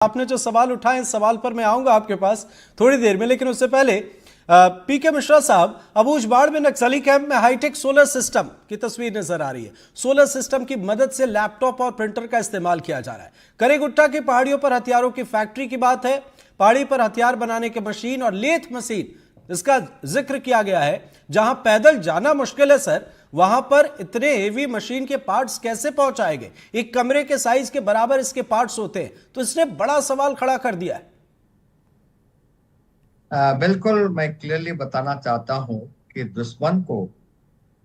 आपने जो सवाल उठाए इस सवाल पर मैं आऊंगा आपके पास थोड़ी देर में, लेकिन उससे पहले पीके मिश्रा साहब, अबूझबाड़ में नक्सली कैंप में हाईटेक सोलर सिस्टम की तस्वीर नजर आ रही है। सोलर सिस्टम की मदद से लैपटॉप और प्रिंटर का इस्तेमाल किया जा रहा है। करेगुट्टा की पहाड़ियों पर हथियारों की फैक्ट्री की बात है। पहाड़ी पर हथियार बनाने की मशीन और लेथ मशीन, इसका जिक्र किया गया है। जहां पैदल जाना मुश्किल है सर, वहां पर इतने हेवी मशीन के पार्ट्स कैसे पहुंचाएंगे? एक कमरे के साइज के बराबर इसके पार्ट्स होते हैं, तो इसने बड़ा सवाल खड़ा कर दिया है। बिल्कुल, मैं क्लियरली बताना चाहता हूं कि दुश्मन को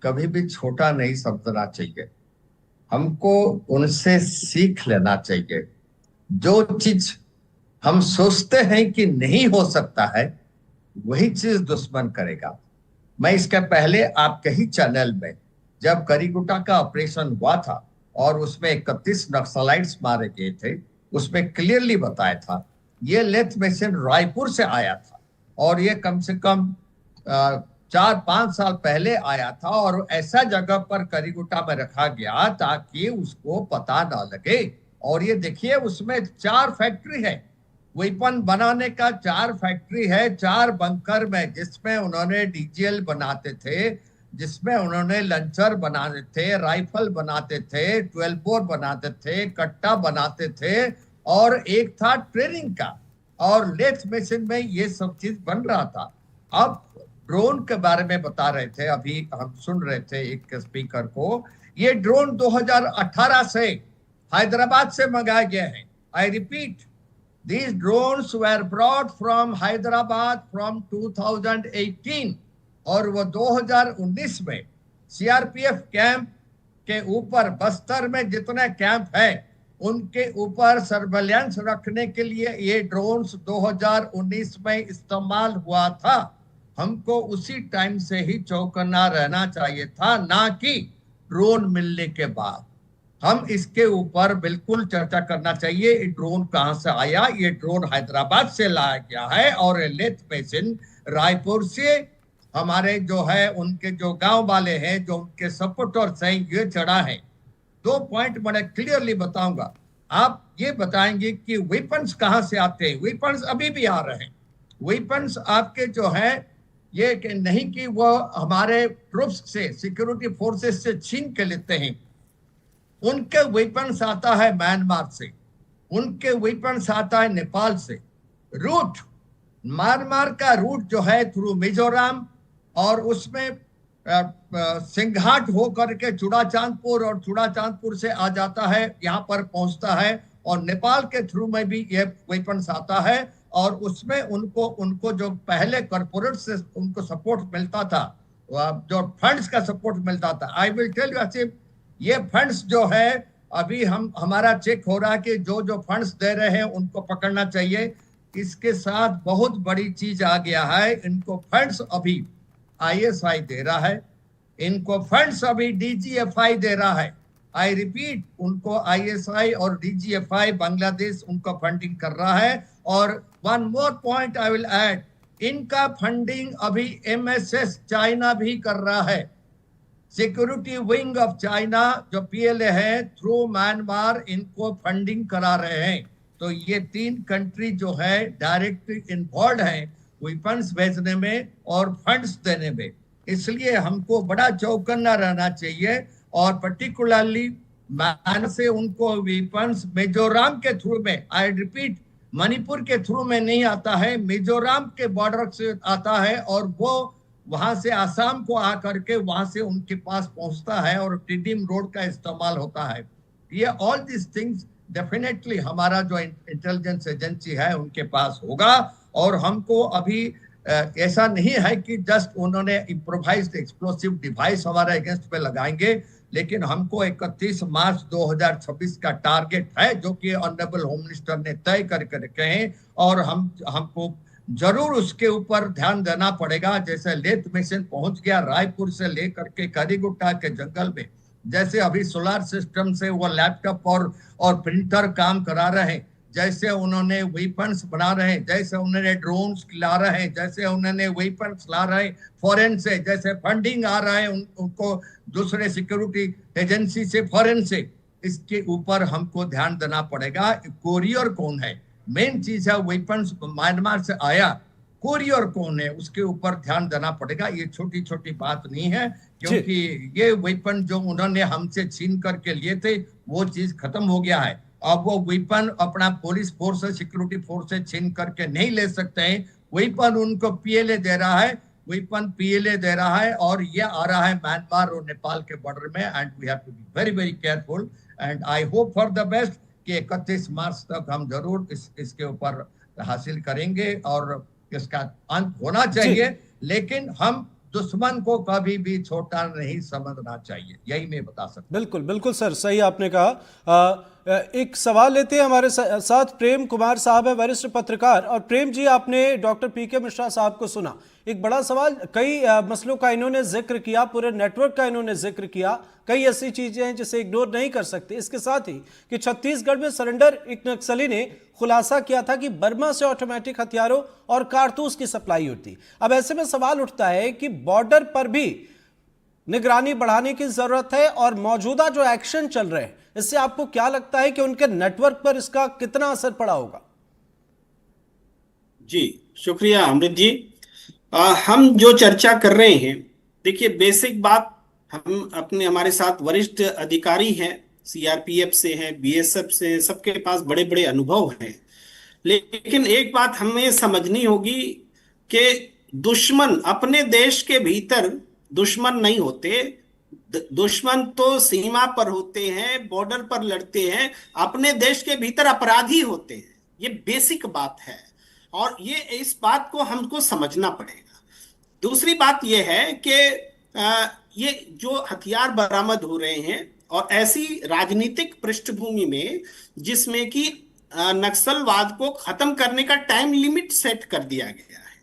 कभी भी छोटा नहीं समझना चाहिए। हमको उनसे सीख लेना चाहिए। जो चीज हम सोचते हैं कि नहीं हो सकता है, वही चीज दुश्मन करेगा। मैं इसके पहले आपके ही चैनल में जब करीगुट्टा का ऑपरेशन हुआ था और उसमें 31 नक्सलाइट्स मारे गए थे, उसमें क्लियरली बताया था ये लेथ मशीन रायपुर से आया था और ये कम से कम 4-5 साल पहले आया था और ऐसा जगह पर करीगुट्टा में रखा गया ताकि उसको पता ना लगे। और ये देखिए, उसमें 4 फैक्ट्री है, वेपन बनाने का 4 फैक्ट्री है, 4 बंकर में, जिसमें उन्होंने डीजीएल बनाते थे, जिसमें उन्होंने लंचर बनाते थे, राइफल बनाते थे, 12 बोर बनाते थे, कट्टा बनाते थे और एक था ट्रेनिंग का। और लेथ मशीन में ये सब चीज बन रहा था। अब ड्रोन के बारे में बता रहे थे, अभी हम सुन रहे थे एक स्पीकर को। ये ड्रोन 2018 से हैदराबाद से मंगाए गए हैं। I repeat, these drones were brought from Hyderabad from 2018 और वो 2019 में सीआरपीएफ कैंप के ऊपर, बस्तर में जितने कैंप है उनके ऊपर सर्वेलेंस रखने के लिए ये ड्रोन्स 2019 में इस्तेमाल हुआ था। हमको उसी टाइम से ही चौकन्ना रहना चाहिए था, ना कि ड्रोन मिलने के बाद। हम इसके ऊपर बिल्कुल चर्चा करना चाहिए। ये ड्रोन कहां से आया? ये ड्रोन हैदराबाद से लाया गया है और लेथ मशीन रायपुर से हमारे जो है उनके जो गांव वाले हैं, जो उनके सपोर्टर्स हैं, ये चढ़ा है। 2 पॉइंट मैं क्लियरली बताऊंगा। आप ये बताएंगे कि वेपन्स कहां से आते हैं? वेपन्स अभी भी आ रहे हैं। वेपन्स आपके जो है, ये कि नहीं कि वो हमारे ट्रूप्स से, सिक्योरिटी फोर्सेस से छीन के लेते हैं। उनके वेपन्स आता है म्यांमार से, उनके वेपन्स आता है नेपाल से। रूट, म्यांमार का रूट जो है थ्रू मिजोरम और उसमें सिंघाट होकर के चूड़ाचांदपुर और चूड़ाचांदपुर से आ जाता है, यहाँ पर पहुंचता है। और नेपाल के थ्रू में भी ये वेपन्स आता है और उसमें उनको जो पहले कॉर्पोरेट से उनको सपोर्ट मिलता था, जो फंड्स का सपोर्ट मिलता था। I will tell you Asif, ये फंड्स जो है अभी हमारा चेक हो रहा है कि जो जो फंड्स दे रहे हैं उनको पकड़ना चाहिए। इसके साथ बहुत बड़ी चीज आ गया है, इनको फंड्स अभी आईएसआई दे रहा है, इनको फंड्स अभी डीजीएफआई दे रहा है। आई रिपीट, उनको आईएसआई और डीजीएफआई बांग्लादेश उनको फंडिंग कर रहा है। और one more point I will add, इनका फंडिंग अभी एमएसएस चाइना भी कर रहा है। सिक्योरिटी विंग ऑफ चाइना जो पीएलए है, थ्रू म्यांमार इनको फंडिंग करा रहे हैं। तो ये 3 कंट्री जो है डायरेक्ट इन्वॉल्व है वेपन्स भेजने में और फंड्स देने में। इसलिए हमको बड़ा चौकन्ना रहना चाहिए। और पर्टिकुलरली म्यांमार से उनको वेपन्स मिजोरम के थ्रू में, आई रिपीट, मणिपुर के थ्रू में नहीं आता है, मिजोरम के बॉर्डर से आता है और वो वहां से आसाम को आकर के वहां से उनके पास पहुंचता है और टिडिम रोड का इस्तेमाल होता है। ये ऑल दिस थिंग्स डेफिनेटली हमारा जो इंटेलिजेंस एजेंसी है उनके पास होगा। और हमको अभी ऐसा नहीं है कि जस्ट उन्होंने इम्प्रोवाइज्ड एक्सप्लोसिव डिवाइस हमारे अगेंस्ट पे लगाएंगे, लेकिन हमको 31 मार्च 2026 का टारगेट है, जो कि ऑनरेबल होम मिनिस्टर ने तय करके रखे हैं। और हमको जरूर उसके ऊपर ध्यान देना पड़ेगा। जैसे लेथ मशीन पहुंच गया रायपुर से लेकर के करीगुट्टा के जंगल में, जैसे अभी सोलर सिस्टम से वो लैपटॉप और प्रिंटर काम करा रहे हैं, जैसे उन्होंने वेपन्स बना रहे हैं, जैसे उन्होंने ड्रोन्स ला रहे हैं, जैसे उन्होंने वेपन्स ला रहे हैं फॉरेन से, जैसे फंडिंग आ रहा है उनको दूसरे सिक्योरिटी एजेंसी से, फॉरेन से, इसके ऊपर हमको ध्यान देना पड़ेगा। कोरियर कौन है? मेन चीज है वेपन्स म्यांमार से आया, कोरियर कौन है, उसके ऊपर ध्यान देना पड़ेगा। ये छोटी छोटी बात नहीं है, क्योंकि ये वेपन जो उन्होंने हमसे छीन करके लिए थे वो चीज खत्म हो गया है। अब वो वेपन अपना पुलिस फोर्स से, सिक्योरिटी फोर्स से छीन करके नहीं ले सकते हैं। वेपन उनको पीएलए दे रहा है, वेपन पीएलए दे रहा है, और ये आ रहा है म्यांमार और नेपाल के बॉर्डर में। And we have to be very very careful, and I hope for the best कि 31 मार्च तक हम जरूर इसके ऊपर हासिल करेंगे और इसका अंत होना चाहिए। लेकिन हम दुश्मन को कभी भी छोटा नहीं समझना चाहिए, यही मैं बता सकता हूं। बिल्कुल बिल्कुल सर, सही आपने कहा। एक सवाल लेते हैं, हमारे साथ प्रेम कुमार साहब है, वरिष्ठ पत्रकार। और प्रेम जी, आपने डॉक्टर पीके मिश्रा साहब को सुना, एक बड़ा सवाल, कई मसलों का इन्होंने जिक्र किया, पूरे नेटवर्क का इन्होंने जिक्र किया, कई ऐसी चीजें हैं जिसे इग्नोर नहीं कर सकते। इसके साथ ही कि छत्तीसगढ़ में सरेंडर एक नक्सली ने खुलासा किया था कि बर्मा से ऑटोमेटिक हथियारों और कारतूस की सप्लाई होती। अब ऐसे में सवाल उठता है कि बॉर्डर पर भी निगरानी बढ़ाने की जरूरत है, और मौजूदा जो एक्शन चल रहे हैं इससे आपको क्या लगता है कि उनके नेटवर्क पर इसका कितना असर पड़ा होगा? जी शुक्रिया अमृत जी। हम जो चर्चा कर रहे हैं, देखिए बेसिक बात, हम हमारे साथ वरिष्ठ अधिकारी हैं, सीआरपीएफ से हैं, बीएसएफ से हैं, सबके पास बड़े बड़े अनुभव हैं। लेकिन एक बात हमें समझनी होगी कि दुश्मन अपने देश के भीतर दुश्मन नहीं होते, दुश्मन तो सीमा पर होते हैं, बॉर्डर पर लड़ते हैं, अपने देश के भीतर अपराधी होते हैं। ये बेसिक बात है और ये इस बात को हमको समझना पड़ेगा। दूसरी बात ये है कि ये जो हथियार बरामद हो रहे हैं और ऐसी राजनीतिक पृष्ठभूमि में जिसमें कि नक्सलवाद को खत्म करने का टाइम लिमिट सेट कर दिया गया है,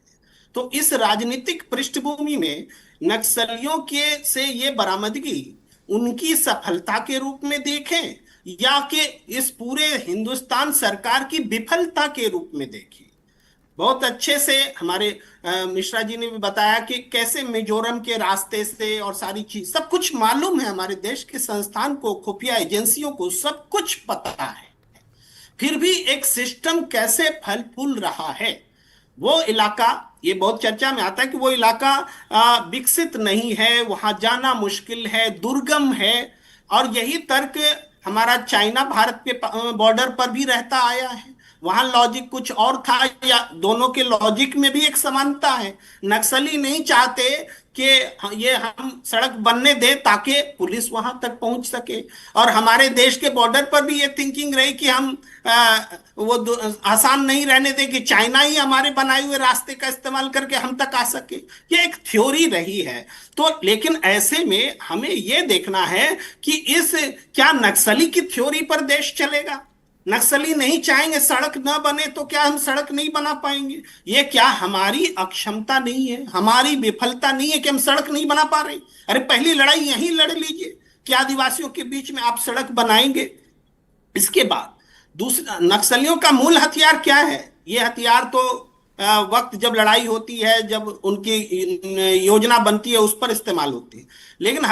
तो इस राजनीतिक पृष्ठभूमि में नक्सलियों के से ये बरामदगी उनकी सफलता के रूप में देखें या कि इस पूरे हिंदुस्तान सरकार की विफलता के रूप में देखें। बहुत अच्छे से हमारे मिश्रा जी ने भी बताया कि कैसे मिजोरम के रास्ते से और सारी चीज सब कुछ मालूम है, हमारे देश के संस्थान को, खुफिया एजेंसियों को सब कुछ पता है, फिर भी एक सिस्टम कैसे फल फूल रहा है। वो इलाका, ये बहुत चर्चा में आता है कि वो इलाका विकसित नहीं है, वहां जाना मुश्किल है, दुर्गम है, और यही तर्क हमारा चाइना भारत के बॉर्डर पर भी रहता आया है। वहां लॉजिक कुछ और था, या दोनों के लॉजिक में भी एक समानता है। नक्सली नहीं चाहते कि ये हम सड़क बनने दे ताकि पुलिस वहां तक पहुंच सके, और हमारे देश के बॉर्डर पर भी ये थिंकिंग रही कि हम वो आसान नहीं रहने दे कि चाइना ही हमारे बनाए हुए रास्ते का इस्तेमाल करके हम तक आ सके। ये एक थ्योरी रही है। तो लेकिन ऐसे में हमें ये देखना है कि इस क्या नक्सली की थ्योरी पर देश चलेगा? नक्सली नहीं चाहेंगे सड़क ना बने तो क्या हम सड़क नहीं बना पाएंगे? ये क्या हमारी अक्षमता नहीं है, हमारी विफलता नहीं है कि हम सड़क नहीं बना पा रहे? अरे पहली लड़ाई यहीं लड़ लीजिए कि आदिवासियों के बीच में आप सड़क बनाएंगे। इसके बाद दूसरा, नक्सलियों का मूल हथियार क्या है? ये हथियार तो वक्त जब लड़ाई होती है, जब उनकी योजना बनती है, उस पर इस्तेमाल होती है। लेकिन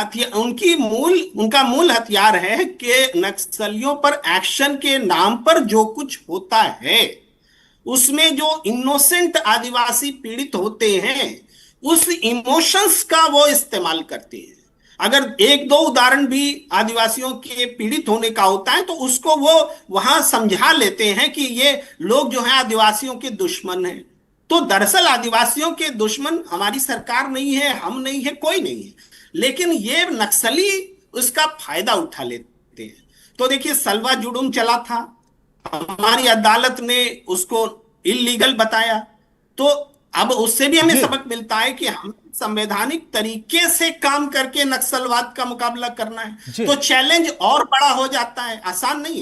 उनका मूल हथियार है कि नक्सलियों पर एक्शन के नाम पर जो कुछ होता है उसमें जो इनोसेंट आदिवासी पीड़ित होते हैं उस इमोशंस का वो इस्तेमाल करते हैं। अगर एक दो उदाहरण भी आदिवासियों के पीड़ित होने का होता है तो उसको वो वहां समझा लेते हैं कि ये लोग जो है आदिवासियों के दुश्मन हैं। तो दरअसल आदिवासियों के दुश्मन हमारी सरकार नहीं है, हम नहीं है, कोई नहीं है, लेकिन ये नक्सली उसका फायदा उठा लेते हैं। तो देखिए सलवा जुडूम चला था, हमारी अदालत ने उसको इल्लीगल बताया, तो अब उससे भी हमें सबक मिलता है कि हम संवैधानिक तरीके से काम करके नक्सलवाद का मुकाबला करना है। तो चैलेंज और बड़ा हो जाता है, आसान नहीं है।